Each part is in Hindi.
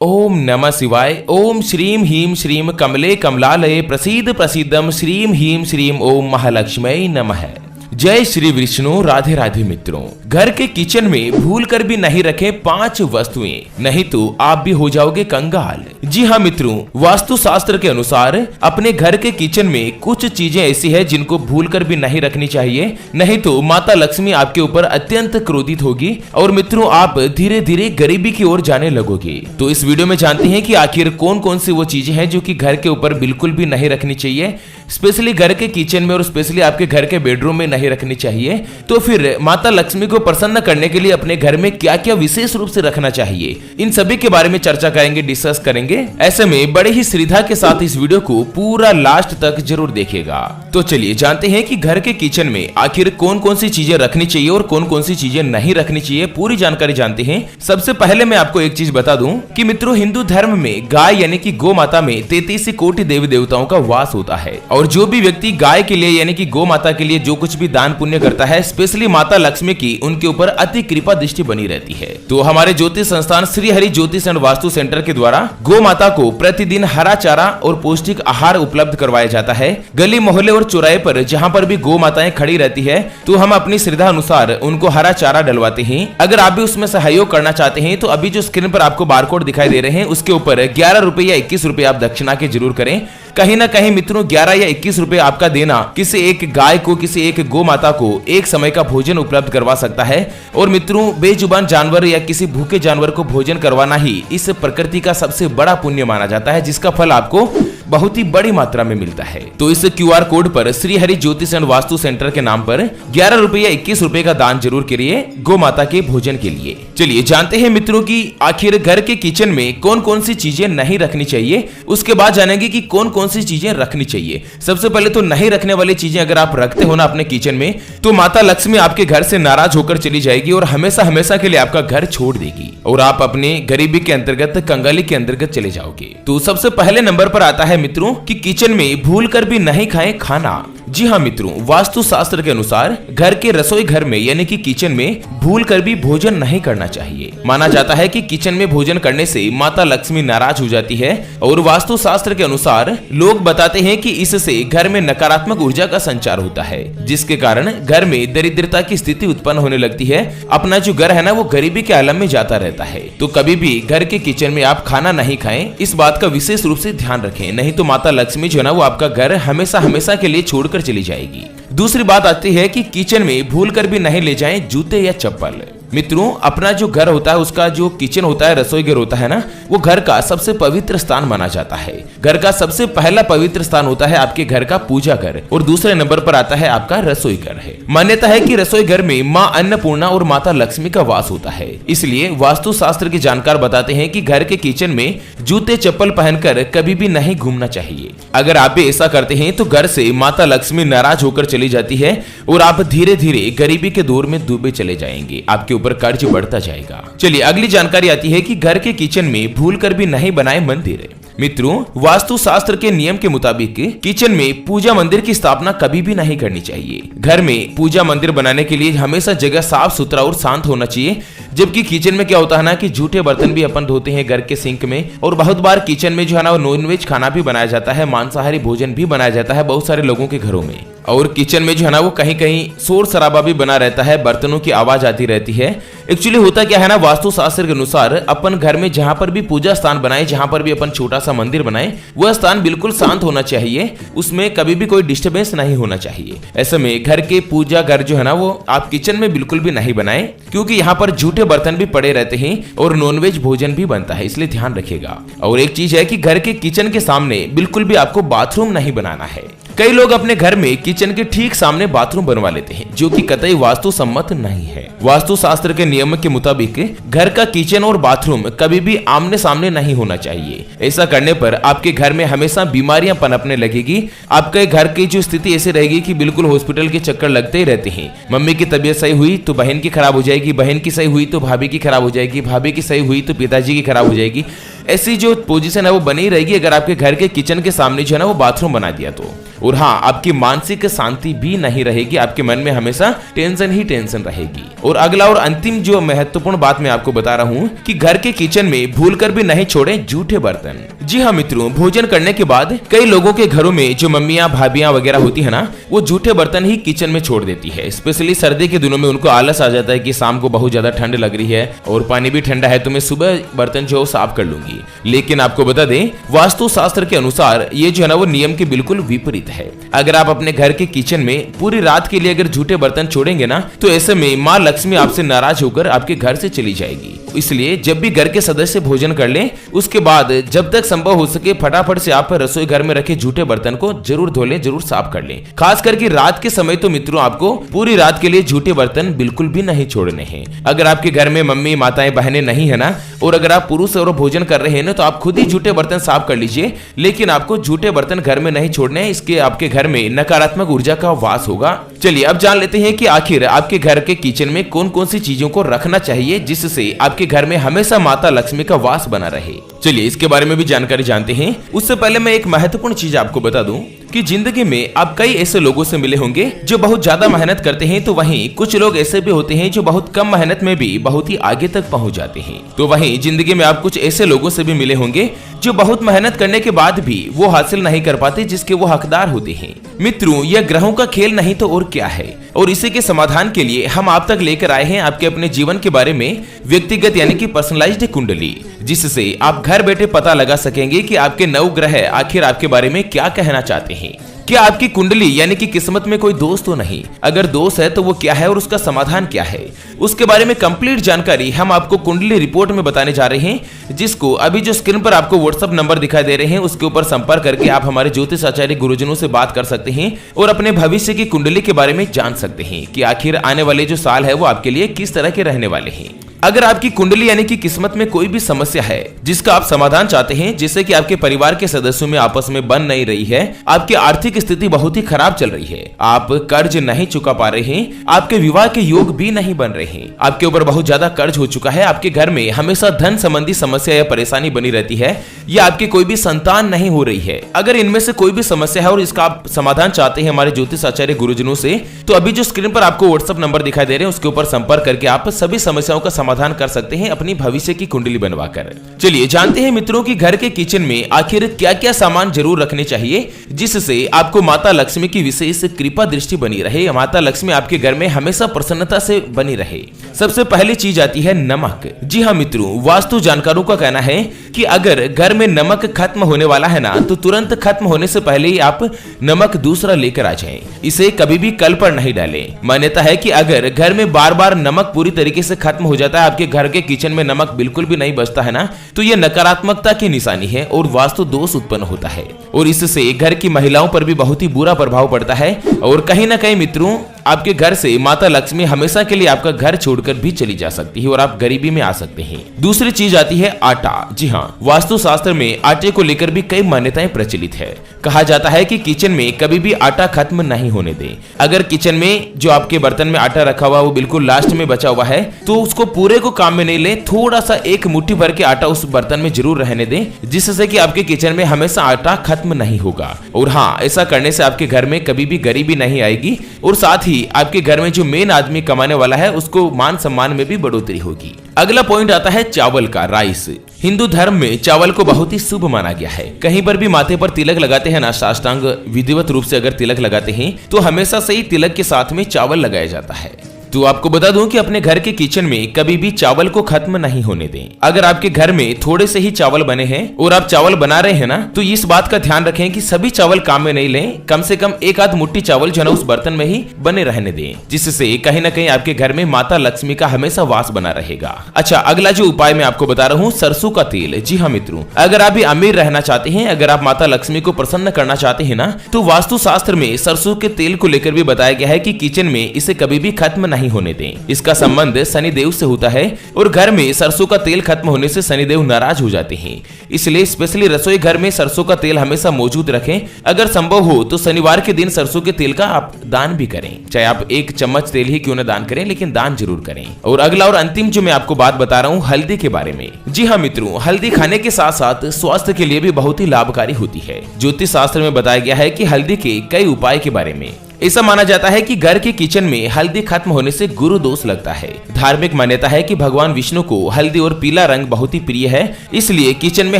ओम नमः शिवाय। ओम श्रीम ह्रीम श्रीम कमले कमलालये प्रसीद प्रसीदम श्रीम ह्रीम श्रीम ओम महालक्ष्मी नमः। जय श्री विष्णु। राधे राधे मित्रों, घर के किचन में भूल कर भी नहीं रखें 5 वस्तुएं, नहीं तो आप भी हो जाओगे कंगाल। जी हाँ मित्रों, वास्तु शास्त्र के अनुसार अपने घर के किचन में कुछ चीजें ऐसी है जिनको भूल कर भी नहीं रखनी चाहिए, नहीं तो माता लक्ष्मी आपके ऊपर अत्यंत क्रोधित होगी और मित्रों आप धीरे धीरे गरीबी की ओर जाने लगोगे। तो इस वीडियो में जानते हैं कि आखिर कौन कौन सी वो चीजें हैं जो कि घर के ऊपर बिल्कुल भी नहीं रखनी चाहिए, स्पेशली घर के किचन में और स्पेशली आपके घर के बेडरूम में नहीं रखनी चाहिए। तो फिर माता लक्ष्मी को प्रसन्न करने के लिए अपने घर में क्या क्या विशेष रूप से रखना चाहिए, इन सभी के बारे में चर्चा करेंगे, डिस्कस करेंगे। ऐसे में बड़े ही श्रद्धा के साथ इस वीडियो को पूरा लास्ट तक जरूर देखिएगा। तो चलिए जानते हैं कि घर के किचन में आखिर कौन कौन सी चीजें रखनी चाहिए और कौन कौन सी चीजें नहीं रखनी चाहिए, पूरी जानकारी जानते हैं। सबसे पहले मैं आपको एक चीज बता दूं कि मित्रों हिंदू धर्म में गाय यानी कि गौ माता में 33 कोटि देवी देवताओं का वास होता है और जो भी व्यक्ति गाय के लिए यानी कि गौ माता के लिए जो कुछ भी दान पुण्य करता है, स्पेशली माता लक्ष्मी की उनके ऊपर अति कृपा दृष्टि बनी रहती है। तो हमारे ज्योतिष संस्थान श्री हरि ज्योतिष एंड वास्तु सेंटर के द्वारा गौ माता को प्रतिदिन हरा चारा और पौष्टिक आहार उपलब्ध करवाया जाता है। गली मोहल्ले और चौराहे पर जहाँ पर भी गौ माताएं खड़ी रहती है तो हम अपनी श्रद्धा अनुसार उनको हरा चारा डलवाते हैं। अगर आप भी उसमें सहयोग करना चाहते हैं तो अभी जो स्क्रीन पर आपको बारकोड दिखाई दे रहे हैं उसके ऊपर 11 रुपए या 21 रुपए आप दक्षिणा के जरूर करें। कहीं ना कहीं मित्रों 11 या 21 रुपए आपका देना किसी एक गाय को, किसी एक गौ माता को एक समय का भोजन उपलब्ध करवा सकता है। और मित्रों बेजुबान जानवर या किसी भूखे जानवर को भोजन करवाना ही इस प्रकृति का सबसे बड़ा पुण्य माना जाता है, जिसका फल आपको बहुत ही बड़ी मात्रा में मिलता है। तो इस QR कोड पर श्री हरि ज्योतिष एंड वास्तु सेंटर के नाम पर 11 रुपए या 21 रुपए का दान जरूर करिए गौ माता के भोजन के लिए। चलिए जानते हैं मित्रों की आखिर घर के किचन में कौन कौन सी चीजें नहीं रखनी चाहिए, उसके बाद जानेंगे कि कौन कौन सी चीजें रखनी चाहिए। सबसे पहले तो नहीं रखने वाली चीजें अगर आप रखते हो ना अपने किचन में तो माता लक्ष्मी आपके घर से नाराज होकर चली जाएगी और हमेशा हमेशा के लिए आपका घर छोड़ देगी और आप अपने गरीबी के अंतर्गत, कंगाली के अंतर्गत चले जाओगे। तो सबसे पहले नंबर पर आता है मित्रों कि किचन में भूल कर भी नहीं खाएं खाना। जी हाँ मित्रों, वास्तु शास्त्र के अनुसार घर के रसोई घर में यानी कि किचन में भूल कर भी भोजन नहीं करना चाहिए। माना जाता है कि किचन में भोजन करने से माता लक्ष्मी नाराज हो जाती है और वास्तु शास्त्र के अनुसार लोग बताते हैं कि इससे घर में नकारात्मक ऊर्जा का संचार होता है, जिसके कारण घर में दरिद्रता की स्थिति उत्पन्न होने लगती है। अपना जो घर है ना वो गरीबी के आलम में जाता रहता है। तो कभी भी घर के किचन में आप खाना नहीं खाएं, इस बात का विशेष रूप से ध्यान रखें, नहीं तो माता लक्ष्मी जो है ना वो आपका घर हमेशा हमेशा के लिए छोड़कर चली जाएगी। दूसरी बात आती है कि किचन में भूल कर भी नहीं ले जाएं जूते या चप्पल। मित्रों अपना जो घर होता है, उसका जो किचन होता है, रसोई घर होता है ना, वो घर का सबसे पवित्र स्थान माना जाता है। घर का सबसे पहला पवित्र स्थान होता है आपके घर का पूजा घर और दूसरे नंबर पर आता है आपका रसोई घर है। मान्यता है कि रसोई घर में माँ अन्नपूर्णा और माता लक्ष्मी का वास होता है, इसलिए वास्तु शास्त्र के जानकार बताते हैं कि घर के किचन में जूते चप्पल पहनकर कभी भी नहीं घूमना चाहिए। अगर आप भी ऐसा करते हैं तो घर से माता लक्ष्मी नाराज होकर चली जाती है और आप धीरे धीरे गरीबी के दौर में डूबे चले जाएंगे, आपके ऊपर कर्ज बढ़ता जाएगा। चलिए अगली जानकारी आती है कि घर के किचन में भूल कर भी नहीं बनाए मंदिर। मित्रों वास्तु शास्त्र के नियम के मुताबिक किचन में पूजा मंदिर की स्थापना कभी भी नहीं करनी चाहिए। घर में पूजा मंदिर बनाने के लिए हमेशा जगह साफ सुथरा और शांत होना चाहिए। जबकि किचन में क्या होता है ना कि झूठे बर्तन भी अपन धोते हैं घर के सिंक में, और बहुत बार किचन में जो है ना वो नॉनवेज खाना भी बनाया जाता है, मांसाहारी भोजन भी बनाया जाता है बहुत सारे लोगों के घरों में। और किचन में जो है ना वो कहीं कहीं शोर शराबा भी बना रहता है, बर्तनों की आवाज आती रहती है। एक्चुअली होता क्या है ना, वास्तु शास्त्र के अनुसार अपन घर में जहां पर भी पूजा स्थान बनाए, जहां पर भी अपन छोटा सा मंदिर बनाए, वह स्थान बिल्कुल शांत होना चाहिए, उसमें कभी भी कोई डिस्टर्बेंस नहीं होना चाहिए। ऐसे में घर के पूजा घर जो है ना वो आप किचन में बिल्कुल भी नहीं बनाए, क्योंकि यहाँ पर झूठे बर्तन भी पड़े रहते हैं और नॉनवेज भोजन भी बनता है, इसलिए ध्यान रखिएगा। और एक चीज है कि घर के किचन के सामने बिल्कुल भी आपको बाथरूम नहीं बनाना है। कई लोग अपने घर में किचन के ठीक सामने बाथरूम बनवा लेते हैं, जो कि कतई वास्तु सम्मत नहीं है। वास्तु शास्त्र के नियम के मुताबिक घर का किचन और बाथरूम कभी भी आमने सामने नहीं होना चाहिए। ऐसा करने पर आपके घर में हमेशा बीमारियां पनपने लगेगी। आपके घर की जो स्थिति ऐसे रहेगी कि बिल्कुल हॉस्पिटल के चक्कर लगते ही रहते हैं। मम्मी की तबीयत सही हुई तो बहन की खराब हो जाएगी, बहन की सही हुई तो भाभी की खराब हो जाएगी, भाभी की सही हुई तो पिताजी की खराब हो जाएगी। ऐसी जो पोजीशन है वो बनी रहेगी अगर आपके घर के किचन के सामने जो है ना वो बाथरूम बना दिया तो। और हाँ, आपकी मानसिक शांति भी नहीं रहेगी, आपके मन में हमेशा टेंशन ही टेंशन रहेगी। और अगला और अंतिम जो महत्वपूर्ण बात मैं आपको बता रहा हूँ कि घर के किचन में भूलकर भी नहीं छोड़े जूठे बर्तन। जी हाँ मित्रों, भोजन करने के बाद कई लोगों के घरों में जो मम्मियाँ भाभियाँ वगैरह होती है ना, वो जूठे बर्तन ही किचन में छोड़ देती है। स्पेशली सर्दी के दिनों में उनको आलस आ जाता है कि शाम को बहुत ज्यादा ठंड लग रही है और पानी भी ठंडा है, तो मैं सुबह बर्तन जो साफ कर लूंगी। लेकिन आपको बता दें, वास्तु शास्त्र के अनुसार ये जो है ना, वो नियम के बिल्कुल विपरीत है। अगर आप अपने घर के किचन में पूरी रात के लिए अगर जूठे बर्तन छोड़ेंगे ना, तो ऐसे में माँ लक्ष्मी आपसे नाराज होकर आपके घर से चली जाएगी। इसलिए जब भी घर के सदस्य भोजन कर लें, उसके बाद जब तक संभव हो सके फटाफट से आप रसोई घर में रखे जूठे बर्तन को जरूर धो लें, जरूर साफ कर लें। खास करके रात के समय तो मित्रों आपको पूरी रात के लिए जूठे बर्तन बिल्कुल भी नहीं छोड़ने हैं। अगर आपके घर में मम्मी माताएं बहनें नहीं है ना, और अगर आप पुरुष और भोजन कर रहे हैं ना, तो आप खुद ही जूठे बर्तन साफ कर लीजिए। लेकिन आपको जूठे बर्तन घर में नहीं छोड़ने हैं, इसके आपके घर में नकारात्मक ऊर्जा का वास होगा। चलिए अब जान लेते हैं कि आखिर आपके घर के किचन में कौन कौन सी चीजों को रखना चाहिए जिससे आपके घर में हमेशा माता लक्ष्मी का वास बना रहे। चलिए इसके बारे में भी जानकारी जानते हैं। उससे पहले मैं एक महत्वपूर्ण चीज आपको बता दूं कि जिंदगी में आप कई ऐसे लोगों से मिले होंगे जो बहुत ज्यादा मेहनत करते हैं, तो वहीं कुछ लोग ऐसे भी होते हैं जो बहुत कम मेहनत में भी बहुत ही आगे तक पहुंच जाते हैं। तो वहीं जिंदगी में आप कुछ ऐसे लोगों से भी मिले होंगे जो बहुत मेहनत करने के बाद भी वो हासिल नहीं कर पाते जिसके वो हकदार होते हैं। मित्रों, यह ग्रहों का खेल नहीं तो और क्या है, और इसी के समाधान के लिए हम आप तक लेकर आए हैं आपके अपने जीवन के बारे में व्यक्तिगत यानी कि पर्सनलाइज्ड कुंडली, जिससे आप घर बैठे पता लगा सकेंगे कि आपके 9 ग्रह आखिर आपके बारे में क्या कहना चाहते हैं। क्या आपकी कुंडली यानी कि किस्मत में कोई दोष तो नहीं? अगर दोष है तो वो क्या है और उसका समाधान क्या है, उसके बारे में कंप्लीट जानकारी हम आपको कुंडली रिपोर्ट में बताने जा रहे हैं, जिसको अभी जो स्क्रीन पर आपको व्हाट्सएप नंबर दिखाई दे रहे हैं उसके ऊपर संपर्क करके आप हमारे ज्योतिष आचार्य गुरुजनों से बात कर सकते हैं और अपने भविष्य की कुंडली के बारे में जान सकते हैं कि आखिर आने वाले जो साल है वो आपके लिए किस तरह के रहने वाले हैं। अगर आपकी कुंडली यानी कि किस्मत में कोई भी समस्या है जिसका आप समाधान चाहते हैं, जैसे कि आपके परिवार के सदस्यों में आपस में बन नहीं रही है, आपकी आर्थिक स्थिति बहुत ही खराब चल रही है, आप कर्ज नहीं चुका पा रहे हैं, आपके विवाह के योग भी नहीं बन रहे हैं, आपके ऊपर बहुत ज्यादा कर्ज हो चुका है, आपके घर में हमेशा धन संबंधी समस्या या परेशानी बनी रहती है, या आपकी कोई भी संतान नहीं हो रही है, अगर इनमें से कोई भी समस्या है और इसका आप समाधान चाहते हैं हमारे ज्योतिष आचार्य गुरुजनों से, तो अभी जो स्क्रीन पर आपको व्हाट्सएप नंबर दिखाई दे रहे हैं उसके ऊपर संपर्क करके आप सभी समस्याओं का समाधान कर सकते हैं अपनी भविष्य की कुंडली बनवाकर। चलिए जानते हैं मित्रों कि घर के किचन में आखिर क्या क्या सामान जरूर रखने चाहिए जिससे आपको माता लक्ष्मी की विशेष कृपा दृष्टि बनी रहे, माता लक्ष्मी आपके घर में हमेशा प्रसन्नता से बनी रहे। सबसे पहली चीज आती है नमक। जी हाँ मित्रों, वास्तु जानकारों का कहना है कि अगर घर में नमक खत्म होने वाला है ना, तो तुरंत खत्म होने से पहले ही आप नमक दूसरा लेकर आ जाएं। इसे कभी भी कल पर नहीं डालें। मान्यता है कि अगर घर में बार बार नमक पूरी तरीके से खत्म हो जाता है, आपके घर के किचन में नमक बिल्कुल भी नहीं बचता है ना, तो यह नकारात्मकता की निशानी है और वास्तु दोष उत्पन्न होता है और इससे घर की महिलाओं पर भी बहुत ही बुरा प्रभाव पड़ता है और कहीं ना कहीं मित्रों आपके घर से माता लक्ष्मी हमेशा के लिए आपका घर छोड़कर भी चली जा सकती है और आप गरीबी में आ सकते हैं। दूसरी चीज आती है आटा। जी हाँ, वास्तु शास्त्र में आटे को लेकर भी कई मान्यताएं प्रचलित है। कहा जाता है कि किचन में कभी भी आटा खत्म नहीं होने दें। अगर किचन में जो आपके बर्तन में आटा रखा हुआ वो बिल्कुल लास्ट में बचा हुआ है, तो उसको पूरे को काम में नहीं ले, थोड़ा सा एक मुट्ठी भर के आटा उस बर्तन में जरूर रहने दें, जिससे कि आपके किचन में हमेशा आटा खत्म नहीं होगा। और हाँ, ऐसा करने से आपके घर में कभी भी गरीबी नहीं आएगी और साथ ही आपके घर में जो मेन आदमी कमाने वाला है उसको मान सम्मान में भी बढ़ोतरी होगी। अगला पॉइंट आता है चावल का, राइस। हिंदू धर्म में चावल को बहुत ही शुभ माना गया है। कहीं पर भी माथे पर तिलक लगाते हैं ना, साष्टांग विधिवत रूप से अगर तिलक लगाते हैं तो हमेशा से ही तिलक के साथ में चावल लगाया जाता है। तो आपको बता दूं कि अपने घर के किचन में कभी भी चावल को खत्म नहीं होने दें। अगर आपके घर में थोड़े से ही चावल बने हैं और आप चावल बना रहे हैं ना, तो इस बात का ध्यान रखें कि सभी चावल काम में नहीं लें, कम से कम एक आध मुट्ठी चावल जो है उस बर्तन में ही बने रहने दें, जिससे कहीं ना कहीं आपके घर में माता लक्ष्मी का हमेशा वास बना रहेगा। अच्छा, अगला जो उपाय मैं आपको बता रहा हूँ, सरसों का तेल। जी हाँ मित्रों, अगर आप भी अमीर रहना चाहते हैं, अगर आप माता लक्ष्मी को प्रसन्न करना चाहते हैं ना, तो वास्तु शास्त्र में सरसों के तेल को लेकर भी बताया गया है कि किचन में इसे कभी भी खत्म नहीं नहीं होने दें। इसका संबंध शनिदेव से होता है और घर में सरसों का तेल खत्म होने से शनिदेव नाराज हो जाते हैं। इसलिए स्पेशली रसोई घर में सरसों का तेल हमेशा मौजूद रखें। अगर संभव हो तो शनिवार के दिन सरसों के तेल का आप दान भी करें, चाहे आप 1 चम्मच तेल ही क्यों न दान करें, लेकिन दान जरूर करें। और अगला और अंतिम जो मैं आपको बात बता रहा हूँ हल्दी के बारे में। जी हाँ मित्रों, हल्दी खाने के साथ साथ स्वास्थ्य के लिए भी बहुत ही लाभकारी होती है। ज्योतिष शास्त्र में बताया गया है कि हल्दी के कई उपाय के बारे में। ऐसा माना जाता है कि घर के किचन में हल्दी खत्म होने से गुरु दोष लगता है। धार्मिक मान्यता है कि भगवान विष्णु को हल्दी और पीला रंग बहुत ही प्रिय है, इसलिए किचन में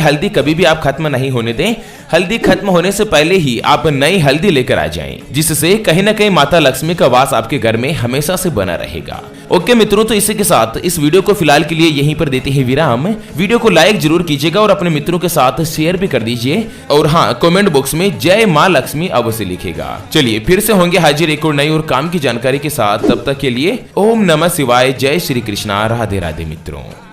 हल्दी कभी भी आप खत्म नहीं होने दें। हल्दी खत्म होने से पहले ही आप नई हल्दी लेकर आ जाएं, जिससे कहीं न कहीं माता लक्ष्मी का वास आपके घर में हमेशा से बना रहेगा। ओके मित्रों, तो इसी के साथ इस वीडियो को फिलहाल के लिए यहीं पर देते हैं विराम। वीडियो को लाइक जरूर कीजिएगा और अपने मित्रों के साथ शेयर भी कर दीजिए। और हाँ, कमेंट बॉक्स में जय माँ लक्ष्मी अवश्य लिखेगा। चलिए फिर से होंगे हाजिर एक और नई और काम की जानकारी के साथ। तब तक के लिए ओम नमः शिवाय, जय श्री कृष्णा, राधे राधे मित्रों।